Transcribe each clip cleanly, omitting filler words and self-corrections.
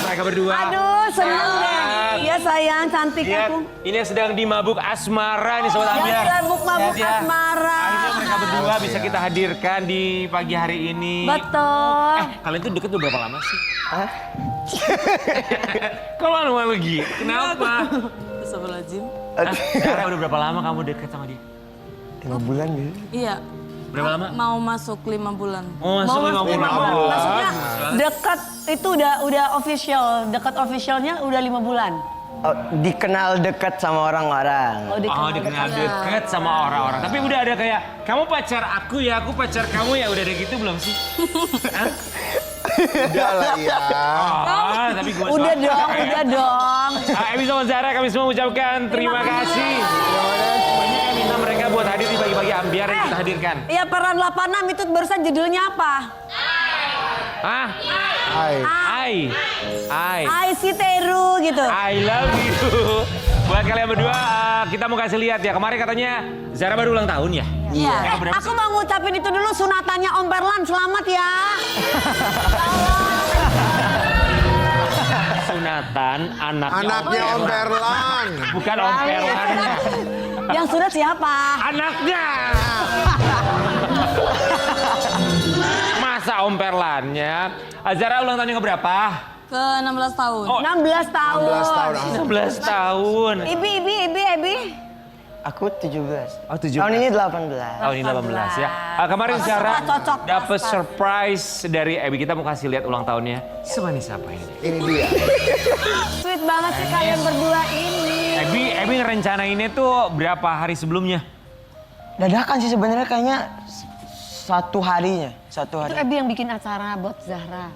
mereka berdua. Aduh, seneng deh. Iya sayang, cantik Lihat, aku. ini yang sedang dimabuk asmara nih Sobat Ambiar. Ya, mabuk-mabuk Lihat ya. asmara. Akhirnya mereka berdua bisa kita hadirkan di pagi hari ini. Betul. Kalian tuh deket udah berapa lama sih? Hah? Kok malu lagi? Kenapa? Astagfirullahaladzim. Sekarang udah berapa lama kamu deket sama dia? 5 bulan gitu. Iya. Berapa lama? Mau masuk 5 bulan. Oh, masuk 5 bulan. Maksudnya dekat itu udah official. Dekat officialnya udah 5 bulan. Oh, dikenal dekat sama orang-orang. Oh, dikenal deket sama orang-orang. Tapi udah ada kayak, kamu pacar aku ya, aku pacar kamu ya. Udah ada gitu belum sih? Hah? Udah lah ya. Oh, tapi gue Udah dong, udah dong. Ebi sama Zara kami semua ucapkan terima kasih. Banyak yang minta mereka buat hadir di pagi-pagi Ambiar yang kita hadirkan. Iya, peran 86 itu barusan judulnya apa? Hah? Hai. I si Teru gitu. I love you. Buat kalian berdua, kita mau kasih lihat ya. Kemarin katanya Zara baru ulang tahun ya? Iya. Berapa Aku mau ngucapin itu dulu sunatannya Om Perlan. Selamat ya. Sunatan Anaknya Om Perlan. Bukan Om Perlannya. Yang sunat siapa? Anaknya. Masa Om Perlannya? Zara ulang tahunnya keberapa? Ke 16 tahun. Oh. 16 tahun. 16 tahun. 16 tahun. Ibi. Aku 17. Oh, 17. Tahun ini 18. Tahun ini 18 ya. Kemarin Zara cocok, dapet pas. surprise dari Ebi. Kita mau kasih lihat ulang tahunnya. Semanis apa ini? Ini dia. Sweet banget sih kalian berdua ini. Ebi ngerencanainnya tuh berapa hari sebelumnya? Dadakan sih sebenarnya kayaknya satu harinya. Itu Ebi yang bikin acara buat Zahra.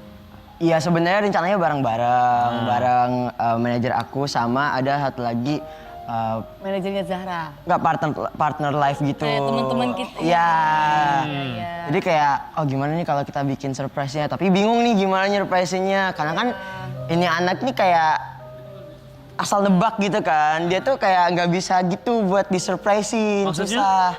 Iya sebenarnya rencananya bareng-bareng, bareng manajer aku sama ada satu lagi Manajernya Zahra. nggak partner live gitu. Kayak teman-teman kita. Iya. Jadi kayak oh gimana nih kalau kita bikin surprise-nya, tapi bingung nih gimana surprise-nya karena kan ini anak nih kayak asal nebak gitu kan. Dia tuh kayak nggak bisa gitu buat disurprisein, Maksudnya? susah.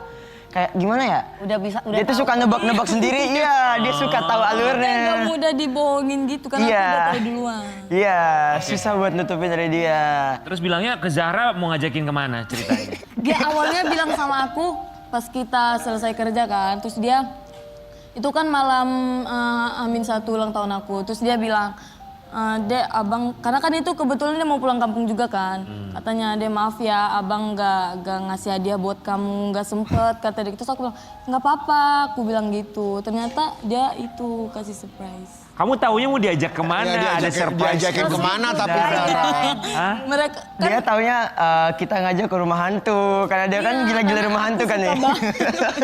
Kayak gimana ya? Udah Dia tuh suka nebak-nebak sendiri, iya. Dia suka tahu Gak alurnya. mudah dibohongin gitu karena Iya. aku udah tahu duluan. Iya, susah buat nutupin dari dia. Terus bilangnya ke Zahra mau ngajakin kemana ceritanya? Dia awalnya bilang sama aku pas kita selesai kerja kan, terus dia itu kan malam Amin 1 ulang tahun aku, terus dia bilang, Dek, abang, karena kan itu kebetulan dia mau pulang kampung juga kan. Katanya, Dek maaf ya, abang gak ngasih hadiah buat kamu, gak sempet, kata dia. Terus aku bilang, gak apa-apa, aku bilang gitu. Ternyata dia itu kasih surprise. Kamu taunya mau diajak kemana? Ya, Ada surprise. diajakin kemana tapi Zara? Hah? Mereka kan Dia taunya kita ngajak ke rumah hantu, karena dia kan gila-gila rumah hantu kan nih.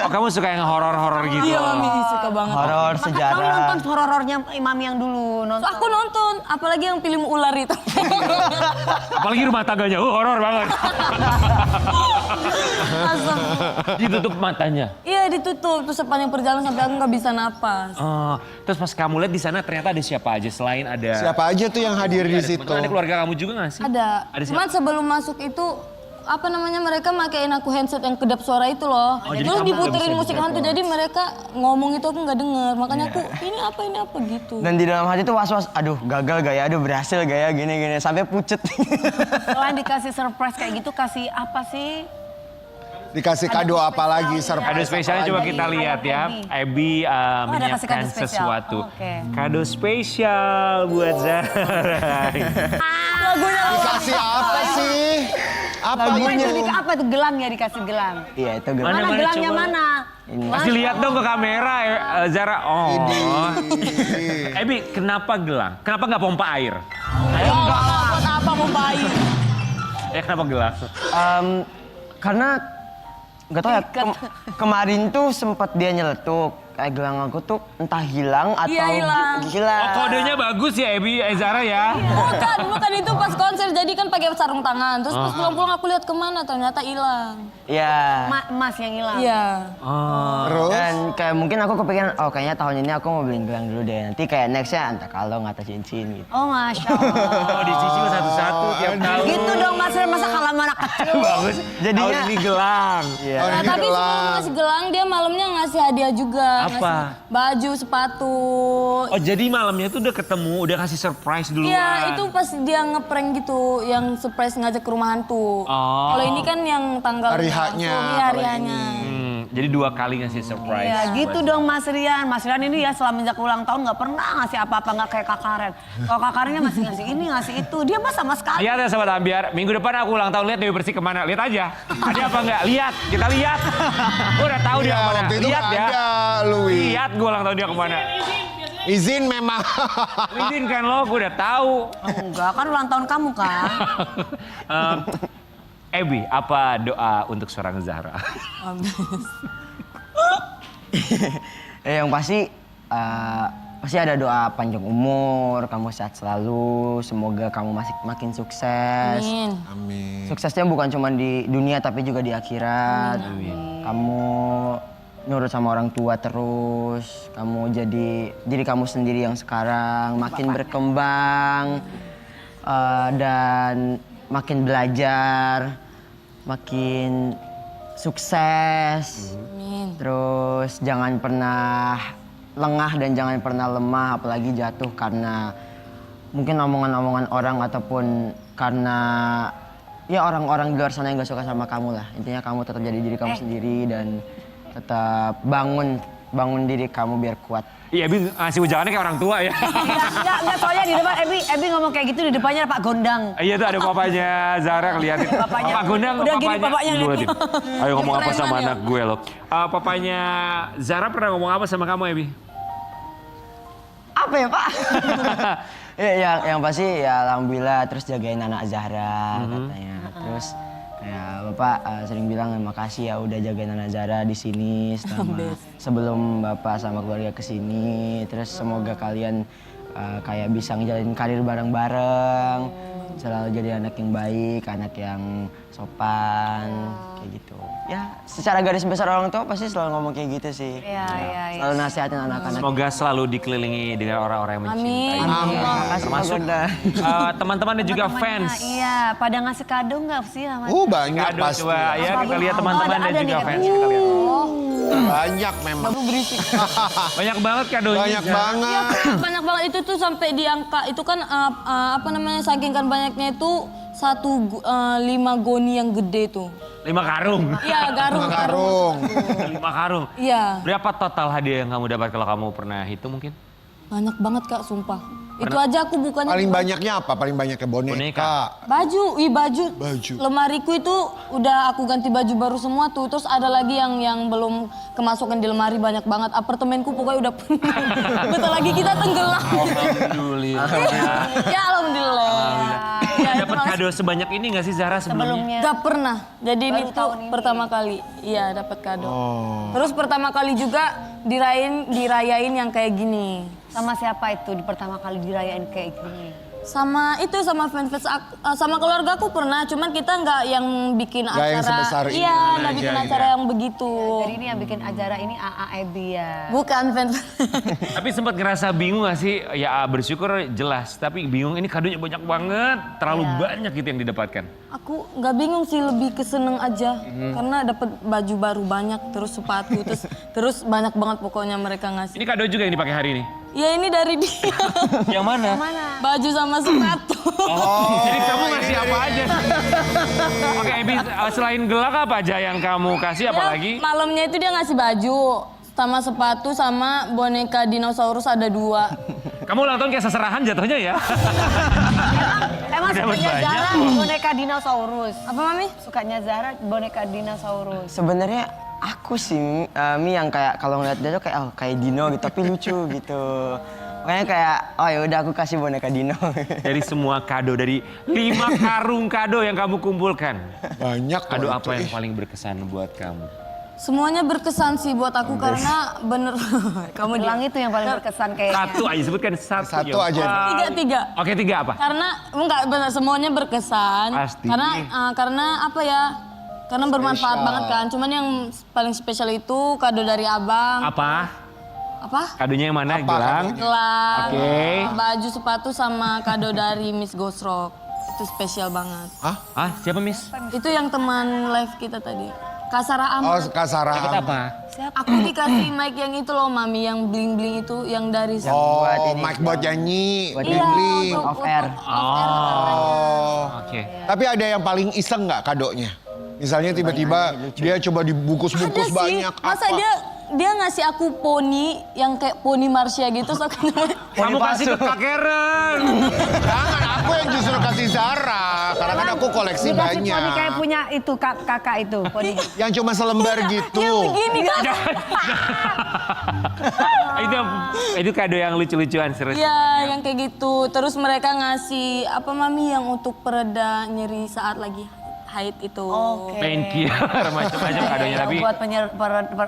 Oh kamu suka yang horor-horor gitu? iya mami suka banget. Horor Kamu sejarah. nonton horor-horornya Mami yang dulu nonton. Aku nonton, apalagi yang film ular itu. Apalagi rumah tangganya, horor banget. Asam. Ditutup matanya. Iya ditutup, terus sepanjang perjalanan sampai aku nggak bisa napas. Oh, terus pas kamu lihat di sana ternyata ada siapa aja selain ada. Siapa aja tuh yang hadir di situ? Ada keluarga kamu juga nggak sih? Ada. Ada Cuman sebelum masuk itu apa namanya mereka makein aku headset yang kedap suara itu loh. jadi Terus kamu diputerin nggak bisa musik juga hantu jadi mereka ngomong itu aku nggak denger. Makanya aku ini apa gitu. Dan di dalam hati tuh was-was, aduh gagal gak ya, aduh berhasil gak ya, gini-gini. Sampai pucet. Selain dikasih surprise kayak gitu, kasih apa sih? Dikasih kado apa lagi? Surprise Kado spesialnya apa coba lagi? kita lihat ya. Ebi kasih menyiapkan kado spesial. sesuatu. Oke. Kado spesial buat Zara. Dikasih apa sih? Apa Lagunya gitu? apa tuh gelang ya, dikasih gelang. Iya itu gue. Mana gelangnya coba. mana? Kasih lihat dong ke kamera Zara. Oh. Ini. Ebi, kenapa gelang? Kenapa nggak pompa air? Buat apa mau bayi? Kenapa gelang? Karena gak tau ya, kemarin tuh sempat dia nyeletuk. Kayak gelang aku tuh entah hilang atau Iya, hilang. hilang. Oh kodenya bagus ya Ebi, Zara ya? Bukan itu pas konser jadi kan pakai sarung tangan. Terus pas pulang-pulang aku lihat kemana ternyata hilang. Iya. Emas yang hilang. Iya. Oh. Terus? Dan kayak mungkin aku kepikiran, oh kayaknya tahun ini aku mau beliin gelang dulu deh. Nanti kayak nextnya entah kalung atau cincin gitu. Oh Masya Allah. Oh dicicil satu-satu tiap tahun. Gitu dong masa kalau anak kecil. Bagus. Jadinya- Tahun ini gelang. Iya. Oh, Nah, ini tapi gelang. sebelum ngasih gelang dia malamnya ngasih hadiah juga. Apa? Baju, sepatu. Oh jadi malamnya tuh udah ketemu, udah kasih surprise duluan. Iya, itu pas dia ngeprank gitu, yang surprise ngajak ke rumah hantu. Oh. Kalau ini kan yang tanggal Hari H-nya, langsung, iya, hari kalau H-nya. Jadi 2 kali ngasih surprise. Ya gitu dong Mas Rian. Mas Rian ini ya semenjak ulang tahun nggak pernah ngasih apa-apa, nggak kayak Kak Karen. Kalau Kak Karennya masih ngasih ini, ngasih itu. Dia mah sama sekali. Lihat ya Sobat Ambiar, minggu depan aku ulang tahun, lihat Dewi Persik kemana. Lihat aja, ada apa enggak? Lihat, kita lihat. Gue udah tahu dia Iya, kemana. waktu itu Lihat nggak ya. ada, Louis. Lihat gue ulang tahun dia kemana. Izin memang. Izin kan lo, gue udah tahu. Oh, enggak, kan ulang tahun kamu kan. Ebi, apa doa untuk seorang Zahra? Yang pasti ada doa panjang umur, kamu sehat selalu, semoga kamu makin sukses. Amin. Amin. Suksesnya bukan cuma di dunia tapi juga di akhirat. Kamu nurut sama orang tua terus, kamu jadi diri kamu sendiri yang sekarang, makin berkembang dan makin belajar, makin sukses. Amin. Terus jangan pernah lengah dan jangan pernah lemah, apalagi jatuh karena mungkin omongan-omongan orang ataupun karena ya orang-orang di luar sana yang gak suka sama kamu lah. Intinya kamu tetap jadi diri kamu sendiri dan tetap bangun diri kamu biar kuat. Iya, Ebi ngasih ujangannya kayak orang tua ya. Enggak, soalnya di depan Ebi ngomong kayak gitu, di depannya ada Pak Gondang. Iya tuh ada papanya Zahra keliatin. Bapaknya. Pak Gondang, Udah gini bapaknya Dua, nih. Tim. Ayo ngomong apa sama Preman ya? anak gue loh. Papanya Zahra pernah ngomong apa sama kamu, Ebi? Apa ya Pak? yang pasti ya alhamdulillah terus jagain anak Zahra katanya. Terus kayak Bapak sering bilang makasih ya udah jagain anak Zahra di sini sebelum Bapak sama keluarga kesini. Terus semoga kalian kayak bisa ngejalanin karir bareng-bareng. Selalu jadi anak yang baik, anak yang sopan, kayak gitu. Ya, secara garis besar orang tua pasti selalu ngomong kayak gitu sih. Iya. Selalu nasihatin anak-anak. Semoga selalu dikelilingi dengan orang-orang yang mencintai. Amin. Termasuk teman-teman dan juga fans. Iya, pada ngasih kado nggak sih sama Banyak Kado pasti. coba ya kita lihat Oh, teman-teman dan ada juga nih, fans kita lihat. Banyak memang. Banyak banget kadonya. Banyak banget. Banyak banget itu tuh sampai di angka itu kan apa namanya saking kan banyaknya itu 5 goni yang gede tuh. 5 karung. Iya garung. Karung. 5 karung. Iya Berapa total hadiah yang kamu dapat kalau kamu pernah hitung mungkin? banyak banget Kak sumpah. Itu aja aku bukannya Paling banyaknya apa? Paling banyaknya boneka. Boneka. baju, baju. Baju. Lemariku itu udah aku ganti baju baru semua tuh. Terus ada lagi yang belum kemasukan di lemari banyak banget. Apartemenku pokoknya udah penuh. Bentar lagi kita tenggelam. Alhamdulillah. Ya alhamdulillah. Ya, itu Dapat kado sebanyak ini nggak sih Zahra sebelumnya? Gak pernah. Jadi ini Baru tuh tahun ini. pertama kali. Iya dapat kado. Terus pertama kali juga dirayain yang kayak gini. Sama siapa itu di pertama kali dirayain kayak gini? Sama fans sama keluarga aku pernah, cuman kita nggak yang bikin Nggak acara. yang sebesar ini. Iya, nggak bikin Aja, acara yang begitu. Jadi ini yang bikin acara ini AA Ebi ya. Bukan fans. Tapi sempat ngerasa bingung gak sih? Ya bersyukur jelas, tapi bingung ini kadonya banyak banget, terlalu banyak gitu yang didapatkan. Aku nggak bingung sih, lebih keseneng aja. Karena dapat baju baru banyak, terus sepatu, terus banyak banget pokoknya mereka ngasih. Ini kado juga yang dipakai hari ini? Ya ini dari dia. Yang mana? Baju sama sepatu. Jadi kamu ngasih apa aja? Oke, Ebi, selain gelak apa aja yang kamu kasih apalagi? Ya, malamnya itu dia ngasih baju sama sepatu sama boneka dinosaurus ada 2. Kamu ulang tahun kayak seserahan jatuhnya ya? Emang Dapat sukanya banyak. Zara boneka dinosaurus. Apa Mami? Sukanya Zara boneka dinosaurus. Sebenarnya aku sih Mi yang kayak kalau ngeliat dia tuh kayak kayak Dino gitu tapi lucu gitu. Makanya kayak oh ya udah aku kasih boneka Dino. Dari semua kado, dari 5 karung kado yang kamu kumpulkan. Banyak. Kado loh apa itu. yang paling berkesan buat kamu? Semuanya berkesan sih buat aku karena bener kamu Gelang itu yang paling berkesan kayaknya. Satu aja, sebutkan satu. Satu yang aja. paling- tiga. Oke, 3 apa? Karena enggak benar semuanya berkesan. Pasti. Karena apa ya? Karena bermanfaat banget kan. Cuman yang paling spesial itu kado dari abang. Apa? Apa? Kadonya yang mana? Apa Gelang? Gelang, Oke. baju sepatu sama kado dari Miss Gosrock. Itu spesial banget. Ah, siapa Miss? Itu yang teman live kita tadi. Kasara Oh, Ahmad. Kak Sarah. Dapat apa? Aku dikasih mic yang itu loh Mami, yang bling-bling itu, yang dari... Oh, buat ini. mic buat nyanyi, Buat Iya, bling-bling. untuk- Off air. Oh. Oke. Tapi ada yang paling iseng nggak kadonya? Misalnya tiba-tiba dia coba dibungkus-bungkus Ada sih, banyak. masa apa? dia ngasih aku poni yang kayak poni Marsha gitu, so aku Kamu kasih ke Kak Karen. Jangan, aku yang justru kasih Zara. Karena kan aku koleksi Dikasih banyak. poni kayak punya itu kakak itu. Poni. Yang cuma selembar gitu. yang begini kan. itu kado yang lucu-lucuan serius. Iya, yang kayak gitu. Terus mereka ngasih apa Mami yang untuk pereda nyeri saat lagi haid itu. Oke. Painkiller macam-macam kadonya tapi Buat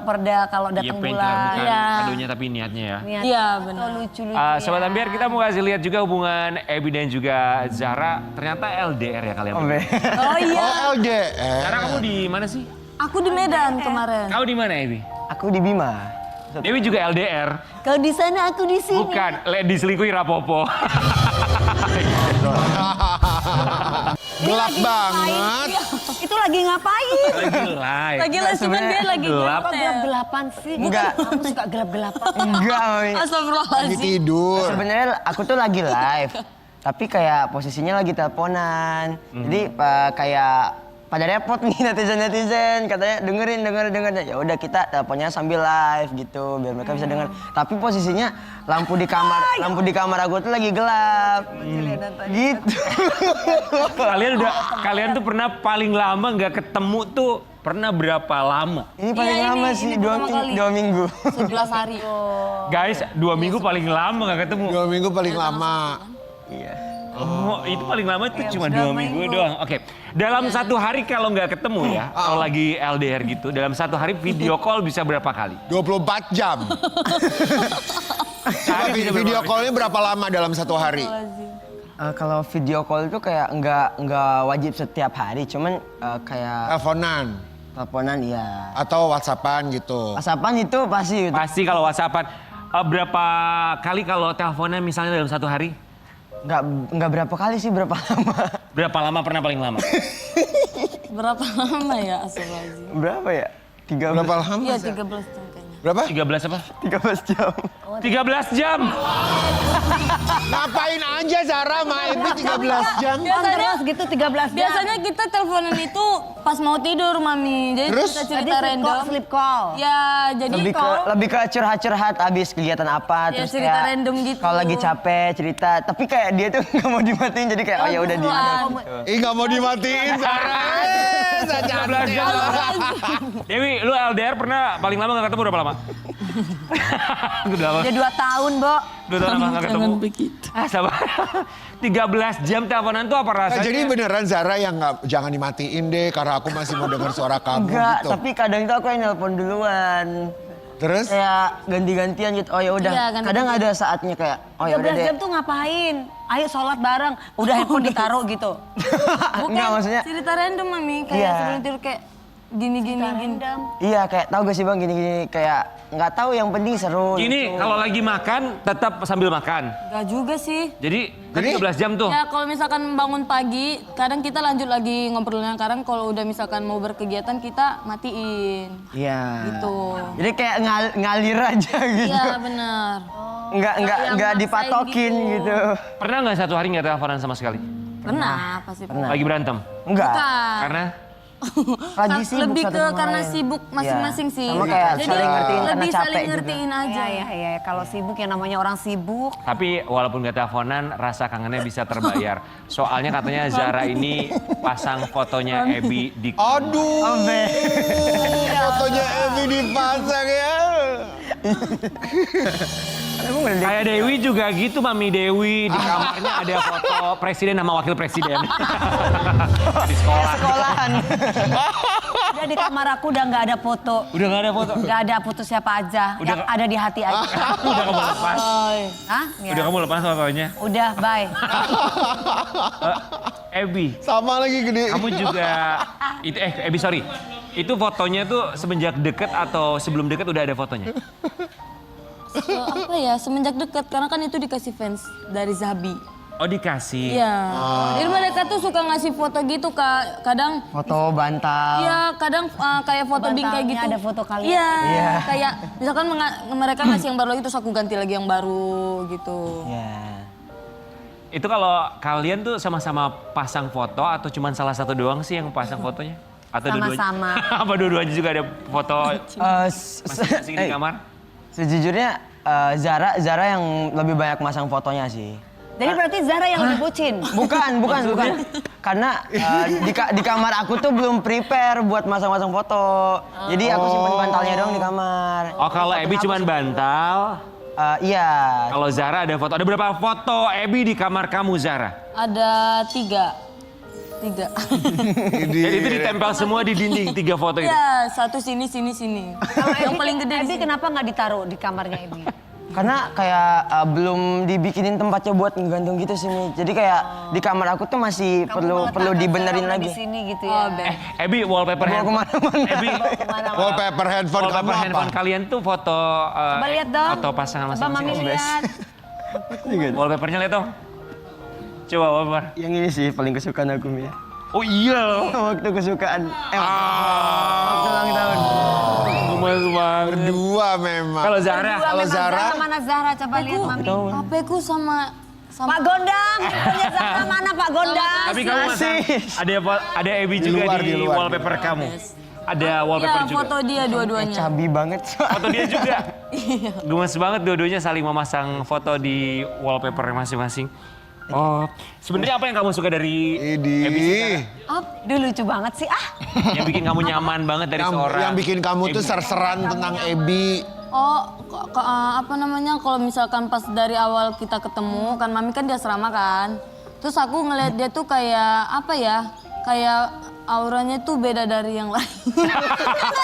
perda kalau iya datang painkiller bulan. bukan Iya. kadonya tapi niatnya ya. Niat Iya, itu benar. lucu-lucu. Sobat Ambiar, kita mau kasih lihat juga hubungan Ebi dan juga Zara. Ternyata LDR ya kalian. Oke. Oh iya, Oh, LDR. Zara kamu di mana sih? aku di Medan kemarin. Kau di mana Ebi? Aku di Bima. Dewi juga LDR. Kau di sana, aku di sini. Bukan, diselingkuhi Rapopo. Gelap banget. Itu lagi ngapain? Lagi live. Lagi les cuman dia lagi gelap. Kok gelap-gelapan sih? Enggak. Kamu suka gelap-gelapan. Enggak, Mami. Lagi Astagfirullahaladzim. tidur. Sebenarnya aku tuh lagi live, tapi kayak posisinya lagi teleponan. Jadi kayak pada repot nih netizen katanya dengerin. Ya udah kita teleponnya sambil live gitu biar mereka bisa denger. Tapi posisinya lampu di kamar aku tuh lagi gelap. Gitu. Kalian tuh pernah paling lama nggak ketemu tuh pernah berapa lama? Ini paling Iya, lama ini sih pertama kali. 2 minggu. 11 hari. Guys, 2 minggu paling lama nggak ketemu. 2 minggu paling lama. Iya. Oh, itu paling lama itu cuma 2 minggu doang. Oke, dalam satu hari kalau nggak ketemu ya, kalau lagi LDR gitu, dalam satu hari video call bisa berapa kali? 24 jam. Coba video call-nya berapa lama dalam satu hari? Kalau video call itu kayak nggak wajib setiap hari, cuman kayak Teleponan teleponan iya. atau WhatsAppan gitu. WhatsAppan itu pasti gitu. Pasti kalau WhatsAppan. Berapa kali kalau teleponnya misalnya dalam satu hari? Nggak berapa kali sih, berapa lama? Berapa lama pernah paling lama? Berapa lama ya Astagfirullahaladzim? Berapa ya? 13 Berapa lama? Iya, Zara? 13 jam kayaknya. Berapa? 13 apa? 13 jam. 13 jam. Ngapain aja Zara sama Ebi 13 jam? Terus gitu 13 jam. Biasanya kita teleponan itu pas mau tidur Mami. Jadi Terus? kita Jadi cerita random. sleep call. Ya, jadi Lebih ke curhat-curhat abis kegiatan apa, Ya, terus cerita kayak random gitu. kalau lagi capek cerita, tapi kayak dia tuh nggak mau dimatiin, jadi kayak oh ya udah diem. Ih nggak mau dimatiin Zara. Zara 13 jam. Dewi, lu LDR pernah paling lama nggak ketemu berapa lama? Udah lama. Udah 2 tahun, Bo. Udah lama nggak ketemu. Jangan begitu. Sabar. 13 jam teleponan tuh apa Nah, rasanya? jadi beneran Zara yang jangan dimatiin deh karena aku masih mau dengar suara kamu Enggak, gitu. tapi kadang tuh aku yang nelpon duluan. Terus? Kayak ganti-gantian gitu. Oh ya udah. Iya, ganti-gantian. Kadang ada saatnya kayak oh ya udah 13 deh. jam tuh ngapain? Ayo sholat bareng. Udah handphone ditaruh gitu. Enggak maksudnya. Cerita random Mami, kayak Iya. sebelum tidur kayak gini. Random. Iya kayak tahu gak sih bang gini-gini kayak nggak tahu yang penting seru. Gini, gitu. kalau lagi makan tetap sambil makan. Gak juga sih. Jadi kan 13 jam tuh. Ya kalau misalkan bangun pagi, kadang kita lanjut lagi ngobrolnya. Kadang kalau udah misalkan mau berkegiatan kita matiin. Iya. Gitu. Jadi kayak ngalir aja gitu. Iya benar. Nggak yang maksain dipatokin gitu. Pernah nggak satu hari nggak teleponan sama sekali? Pernah, pasti pernah. Lagi berantem? Enggak. Bukan. Karena Lagi sibuk lebih satu ke sama karena lain. sibuk masing-masing Iya. sih. Sama kayak Jadi saling ngertiin karena lebih capek saling juga. ngertiin aja. Iya. Kalau sibuk yang namanya orang sibuk. tapi walaupun nggak teleponan, rasa kangennya bisa terbayar. Soalnya katanya Zara ini pasang fotonya Ebi di Aduh. Ambe. Fotonya Ebi dipasang ya. Kayak Dewi juga gitu, Mami Dewi. Di kamarnya ada foto presiden sama wakil presiden. Di sekolah. Sekolahan. Udah di kamar aku udah nggak ada foto. Udah nggak ada foto? Nggak ada foto siapa aja. Udah Yang ada di hati aja. Udah kamu lepas? Hah? Ya. Udah kamu lepas fotonya? Udah, bye. Ebi, Sama lagi gede. kamu juga... Ebi sorry. Itu fotonya tuh semenjak deket atau sebelum deket udah ada fotonya? Apa ya, semenjak dekat karena kan itu dikasih fans dari Zabi. Oh dikasih. Iya. Jadi mereka tuh suka ngasih foto gitu Kak. Kadang Foto bantal. iya, kadang kayak foto bingkai Bantalnya gitu. ada foto kalian. Iya, kayak misalkan mereka ngasih yang baru lagi terus aku ganti lagi yang baru gitu. Ya. Itu kalau kalian tuh sama-sama pasang foto atau cuma salah satu doang sih yang pasang fotonya? Atau Sama-sama. dua-duanya? Apa dua-duanya juga ada foto masing-masing di kamar? Sejujurnya Zara yang lebih banyak masang fotonya sih. Jadi berarti Zara yang lebih bucin. Bukan. Karena di kamar aku tuh belum prepare buat masang-masang foto. Jadi aku simpen bantalnya doang di kamar. Oh kalau Ebi cuma bantal, Iya. kalau Zara ada foto. Ada berapa foto Ebi di kamar kamu Zara? Ada 3. Jadi itu ditempel semua di dinding 3 foto itu? Iya, satu sini. Yang paling gede di Ebi sini. kenapa nggak ditaruh di kamarnya Ebi? Karena kayak belum dibikinin tempatnya buat ngegantung gitu sih, Mi. Jadi kayak di kamar aku tuh masih perlu dibenerin Zara udah lagi. di sini gitu ya. Ebi wallpaper Bawa kemana-mana. Ebi Wallpaper handphone kamu wallpaper apa? handphone kalian tuh foto Coba lihat dong. foto pasangan Coba Mami masing-masing. lihat. Wallpapernya lihat dong. Coba wallpaper. Yang ini sih paling kesukaan aku, Mi. Oh iya loh. Waktu kesukaan. Waktu ulang tahun. Gemes banget. Berdua memang. Kalau Zara, Kalau Zara, Mana Zara? Coba lihat Mami. HP-ku sama Pak Gondang, punya Zara mana Pak Gondang? tapi kamu masang ada Ebi juga luar, di di luar. wallpaper kamu. Ada wallpaper Iya, juga. foto dia dua-duanya. Cabi banget. Foto dia juga. Gemes banget dua-duanya saling memasang foto di wallpaper masing-masing. Oh, sebenarnya apa yang kamu suka dari Ebi sih, Zara? Duh lucu banget sih Yang bikin kamu nyaman banget dari seorang yang bikin kamu tuh Ebi? serseran tentang Ebi. Oh, apa namanya kalau misalkan pas dari awal kita ketemu kan Mami kan di asrama kan. Terus aku ngeliat dia tuh kayak apa ya? Kayak auranya tuh beda dari yang lain. Enggak,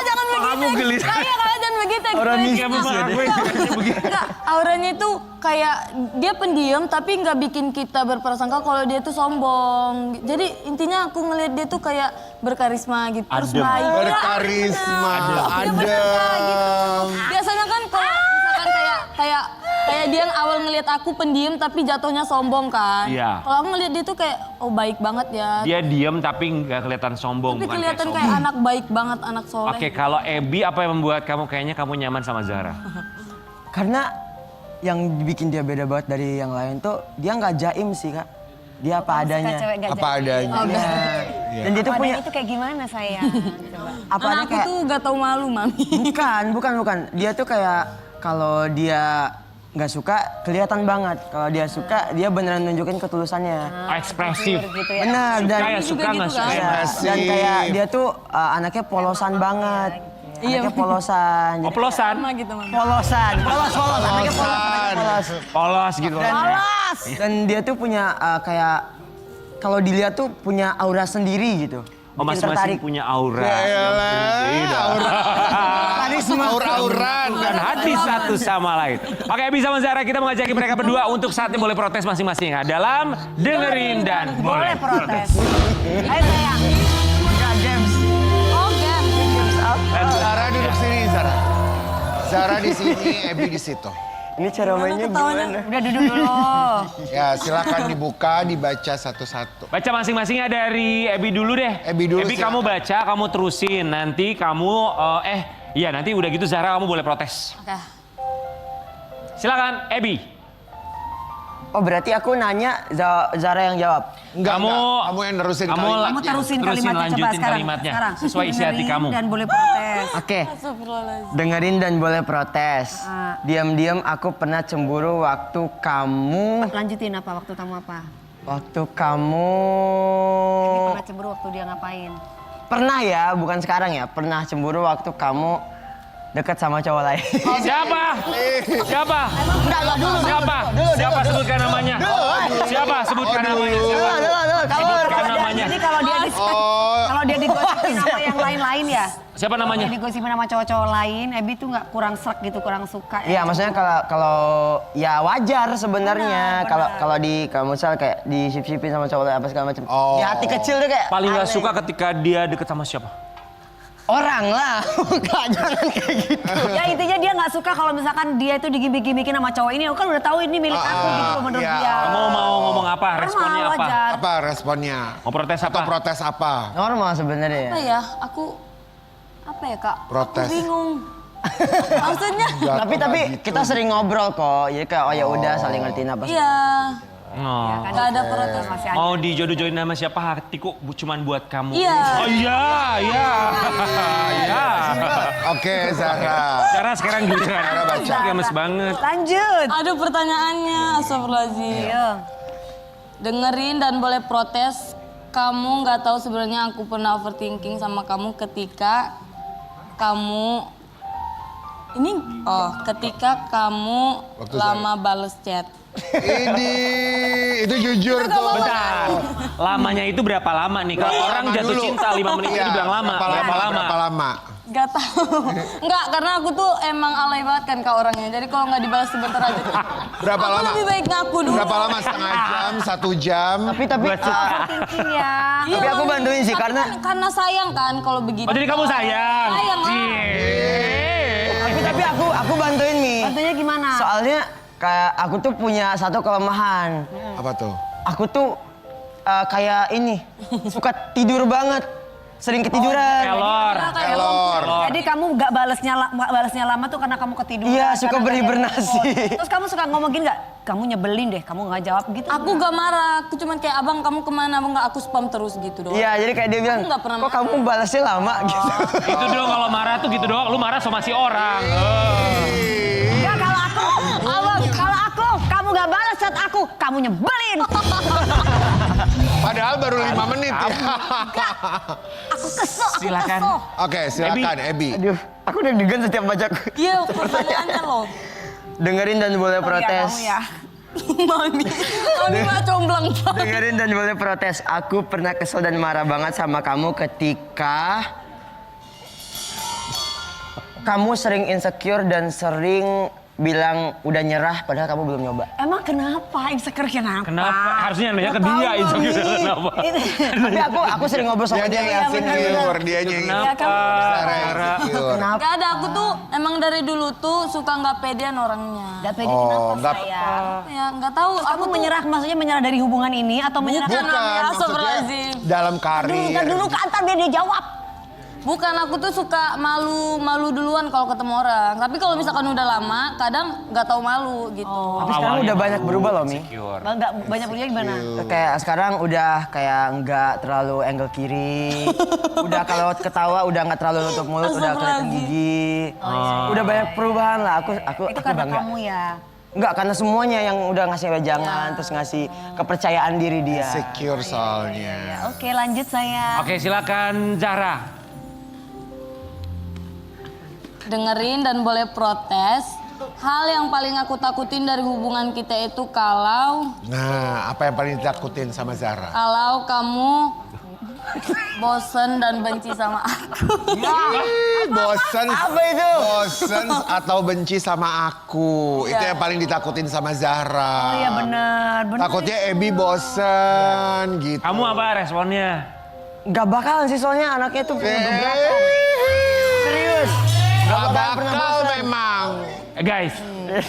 jangan begitu. Kamu gelis. Kayak jangan begitu. Aura Gue. mistis ya dia. Enggak, auranya tuh kayak dia pendiam tapi nggak bikin kita berprasangka kalau dia tuh sombong. Jadi intinya aku ngeliat dia tuh kayak berkarisma gitu. Terus Adem. baik. Berkarisma, Iya, bener, Kak, gitu. adem. Biasanya kan kalau misalkan kayak dia yang awal ngelihat aku pendiam tapi jatuhnya sombong kan. Iya. Kalau aku ngelihat dia tuh kayak oh baik banget ya. Dia diem tapi nggak kelihatan sombong. Tapi bukan kelihatan sombong. kayak anak baik banget, anak soleh. Oke, kalau Ebi apa yang membuat kayaknya kamu nyaman sama Zara? Karena yang bikin dia beda banget dari yang lain tuh dia nggak jaim sih, Kak. Dia apa adanya. Cewek gak Apa adanya. Iya. Dan dia tuh punya itu kayak gimana sayang? Coba. apa Anak adanya aku kayak tuh gak tau malu Mami. bukan. Dia tuh kayak kalau dia nggak suka kelihatan banget. Kalau dia suka dia beneran nunjukin ketulusannya. Ekspresif. Gitu ya. Benar dan Suka ya suka juga nggak gitu suka kan. ya. Iya, dan kayak dia tuh anaknya polosan banget. Iya, Anaknya polosan. Oh pelosan? Sama gitu Mami. Polos. Anaknya polos. Polos gitu. Dan dia tuh punya kayak kalau dilihat tuh punya aura sendiri gitu. Oh Bikin masing-masing tertarik. punya aura. Yaelah, Karisma. aur-auran. Dan hati satu sama lain. Oke, Ebi sama Zara kita mengajak mereka berdua untuk saatnya boleh protes masing-masing. Dalam dengerin dan Boleh boleh protes. Ayo sayang. Enggak, James. Oh game. Zara duduk sini, Zara. Zara di sini, Ebi di situ. Ini cara mainnya gimana? Udah duduk dulu. Ya, silakan dibuka, dibaca satu-satu. Baca masing-masingnya dari Ebi dulu deh. Ebi dulu, Ebi silakan. kamu baca, kamu terusin. Nanti kamu, iya nanti udah gitu Zara kamu boleh protes. Oke. Silakan Ebi. Oh berarti aku nanya Zara yang jawab. Enggak, kamu yang nerusin Kamu kalimatnya. terusin kalimatnya coba lanjutin sekarang. kalimatnya. Sekarang. Sesuai isi hati Dengerin kamu. Dan boleh protes. Oke. Astagfirullahaladzim. Dengerin dan boleh protes. Diam-diam aku pernah cemburu waktu kamu. Lanjutin apa waktu kamu apa? Waktu kamu. Ini pernah cemburu waktu dia ngapain? Pernah ya, bukan sekarang ya. Pernah cemburu waktu kamu dekat sama cowok lain. Siapa? Siapa? Enggak dulu. Siapa? Siapa sebutkan namanya? Siapa sebutkan namanya? Siapa? Sebutkan namanya. Jadi kalau dia kalau dia digosipin sama yang lain-lain ya? Siapa namanya? Dia digosipin sama cowok-cowok lain, Ebi tuh nggak kurang srek gitu, kurang suka. Iya, maksudnya kalau ya wajar sebenarnya Benar. kalau misal kayak disip-sipin sama cowok lain apa segala macam. Oh. Di hati kecil tuh kayak Paling nggak aneh. suka ketika dia deket sama siapa? Orang lah, Kak, jangan kayak gitu. Ya intinya dia nggak suka kalau misalkan dia itu digimik-gimikin sama cowok ini. Aku kan udah tahu ini milik aku gitu menurut iya. dia. Kamu mau ngomong apa? Responnya Normal, apa? wajar. Apa responnya? Mau protes Atau apa? protes apa? Normal sebenarnya. Apa ya? Aku apa ya kak? Protes. Aku bingung. Maksudnya? Jatuh Tapi nggak gitu. kita sering ngobrol kok. Jadi kayak oh ya udah saling ngertiin apa. Iya. Oh. Kan Gak ada itu protes. masih ada. Mau dijodoh-jodohin sama siapa? Hatiku cuman buat kamu. Iya. Oh iya, iya. Iya. Oke, Zara. Cara sekarang giliran. Cara baca. Gemes banget. Lanjut. Ada pertanyaannya, astagfirullahaladzim. Ayo. Dengerin dan boleh protes. Kamu nggak tahu sebenarnya aku pernah overthinking sama kamu ketika kamu ketika kamu Waktu lama bales chat. Itu jujur tuh. Bentar. Lamanya itu berapa lama nih? Kalau orang Lama jatuh dulu. cinta 5 menit itu Iya, bilang lama. Berapa lama? Berapa lama? Gak tahu. Enggak, karena aku tuh emang alay banget kan kak orangnya. Jadi kalau nggak dibalas sebentar aja tuh. Berapa aku lama? lebih baik ngaku dulu. Berapa lama? Setengah jam? 1 jam? Tapi Thinking ya. Iya, Tapi aku bantuin sih, tapi karena- karena sayang kan kalau begitu. Oh jadi kamu sayang? Sayang lah. tapi aku bantuin Mi. Bantunya gimana? Soalnya kayak aku tuh punya satu kelemahan. Apa tuh? Aku tuh kayak ini suka tidur banget. Sering ketiduran. Kelor. Elor. Jadi kamu nggak balasnya lama tuh karena kamu ketiduran. Iya, suka karena berhibernasi. Terus kamu suka ngomong gini nggak? Kamu nyebelin deh, kamu nggak jawab gitu. Aku gak marah, aku cuman kayak abang kamu kemana, abang nggak aku spam terus gitu doang. Iya, jadi kayak dia bilang, Aku nggak pernah kok kamu balasnya lama gitu. Itu doang kalau marah tuh gitu doang. Lu marah sama si orang. Enggak, kalau aku, kamu nggak balas chat aku, kamu nyebelin. Padahal baru 5 menit ya. Aku kesel, aku Silakan. kesel. Oke, silakan Ebi. Aduh, aku deg-degan setiap baca. Iya, pertanyaannya loh. Dengerin dan boleh protes. Kamu ya. Mami mah comblang banget. Dengerin dan boleh protes. Aku pernah kesel dan marah banget sama kamu ketika kamu sering insecure dan sering bilang udah nyerah padahal kamu belum nyoba. Emang kenapa? Insecure kenapa? Kenapa? Harusnya nanya ke dia insecure kenapa? Tapi aku sering ngobrol sama Dia dia. yang insecure, dia yang Kenapa? Zara insecure. Kenapa? Gak ada, aku tuh emang dari dulu tuh suka nggak pedean orangnya. Gak pede Oh, kenapa nggak- sayang? Ya nggak tahu. Kamu menyerah, maksudnya menyerah dari hubungan ini atau menyerah? Bukan. Bukan, Namanya maksudnya astagfirullahaladzim. dalam Dulu, karir. dulu ke antar biar dia jawab. Bukan, aku tuh suka malu duluan kalau ketemu orang. Tapi kalau misalkan udah lama, kadang nggak tahu malu gitu. Tapi sekarang udah banyak berubah loh Mi. Insecure. Enggak banyak berubah gimana? Kayak sekarang udah kayak nggak terlalu angle kiri. Udah kalau ketawa udah nggak terlalu nutup mulut, udah kelihatan gigi. Udah banyak perubahan lah. Aku Itu karena bangga. kamu ya. Enggak, karena semuanya yang udah ngasih wejangan, terus ngasih kepercayaan diri dia. Insecure soalnya. Ya, oke, lanjut sayang. Oke silakan Zara. Dengerin dan boleh protes. Hal yang paling aku takutin dari hubungan kita itu kalau Nah, apa yang paling ditakutin sama Zara? kamu bosen dan benci sama aku. Bosen. Apa itu? Bosen atau benci sama aku. Itu yang paling ditakutin sama Zara. Oh iya benar, benar. Takutnya Ebi bosen gitu. Kamu apa responnya? Nggak bakalan sih soalnya anaknya tuh punya beberapa. Serius. Gak bakal memang. Guys,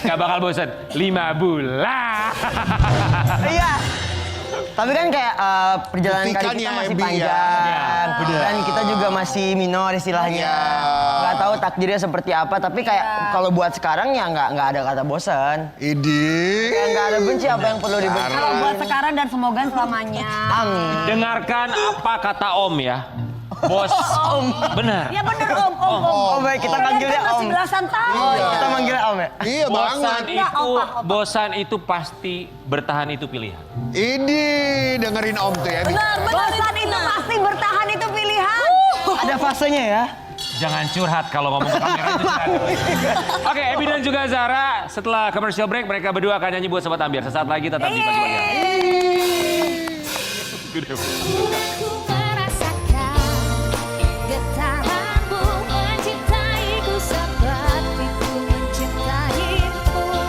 gak bakal bosan. 5 bulan. Iya. Tapi kan kayak perjalanan Buktikan karir kita ya, masih Ebi, ya. panjang. Bener. Dan kita juga masih minor istilahnya. Iya. Nggak tahu takdirnya seperti apa. Tapi kayak kalau buat sekarang ya nggak ada kata bosan. Idi. Kayak nggak ada benci apa yang perlu dibenci. Kalau buat sekarang dan semoga selamanya. Amin. Dengarkan apa kata Om ya. Bos. Benar. Ya benar om. Oh baik, kita panggilnya Masih Om. belasan tahun. Oh, kita manggilnya Om ya. Iya Bosan banget. bosan itu pasti bertahan itu pilihan. Idi, dengerin Om tuh ya. Benar, Bosan itu pasti bertahan itu pilihan. Ada fasenya ya. Jangan curhat kalau ngomong ke kamera itu. Oke, Ebi dan juga Zara setelah commercial break mereka berdua akan nyanyi buat Sobat Ambiar. Sesaat lagi tetap di Pagi Pagi.